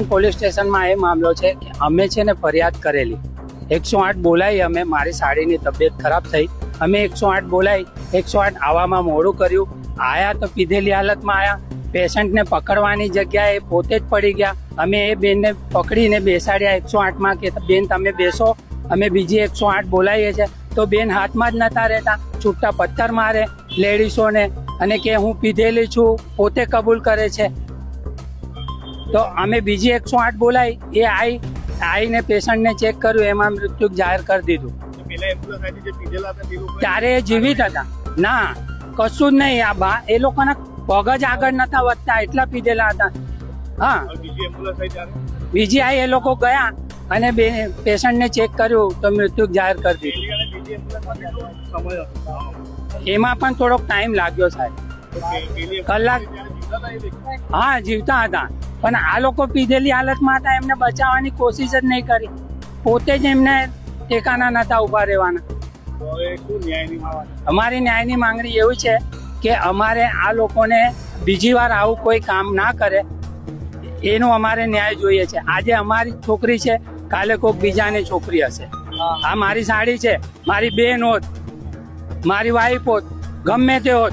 police સ્ટેશનમાં એ મામલો છે કે અમે છે ને ફરિયાદ કરેલી 108 બોલાવી અમે મારી સાડીની તબિયત ખરાબ થઈ અમે 108 બોલાવી 108 આવવામાં મોડું કર્યું આયા તો પીધેલી હાલતમાં આયા પેશન્ટને પકડવાની જગ્યાએ પોતે જ પડી ગયા અમે એ બેનને પકડીને બેસાડ્યા 108માં કે બેન તમે બેસો અમે બીજી 108 બોલાવીએ છીએ તો બેન હાથમાં જ નતા રહેતા છૂટા પથ્થર મારે લેડીઝોને અને કે હું પીધેલી છું પોતે કબૂલ કરે છે તો અમે બીજી 108 બોલાવી એ આવીને પેશન્ટને ચેક કર્યું એમાં મૃત્યુ જાહેર કરી દીધું ત્યારે એ જીવિત હતા ના કશું જ નહીં આ એ લોકોના પગ જ આગળ નતા વધતા એટલા પીધેલા હતા હા બીજી એ લોકો ગયા અને પેશન્ટને ચેક કર્યું તો મૃત્યુ જાહેર કરી દીધું એમાં પણ થોડોક ટાઈમ લાગ્યો સાહેબ કલાક હા જીવતા હતા પણ આ લોકો પીધેલી હાલતમાં હતા એમને બચાવવાની કોશિશ જ નહીં કરી પોતે જ એમને ટેકાના નતા ઉભા રહેવાના અમારી ન્યાયની માંગણી એવી છે કે અમારે આ લોકોને બીજી વાર આવું કોઈ કામ ના કરે એનો અમારે ન્યાય જોઈએ છે આજે અમારી છોકરી છે કાલે કોઈક બીજાની છોકરી હશે આ મારી સાડી છે મારી બેન હોત મારી વાઈફ હોત ગમે તે હોત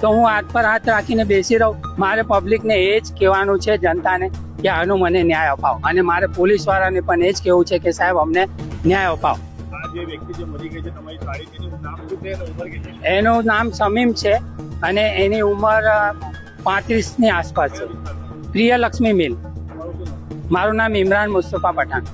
તો હું હાથ પર હાથ રાખીને બેસી રહું મારે પબ્લિકને એ જ કહેવાનું છે જનતાને કે આનો મને ન્યાય અપાવો અને મારે પોલીસ વાળાને પણ એ જ કહેવું છે કે સાહેબ અમને ન્યાય અપાવો એનું નામ સમીમ છે અને એની ઉંમર 35ની આસપાસ છે પ્રિયલક્ષ્મી મિલ મારું નામ ઇમરાન મુસ્તફા પઠાણ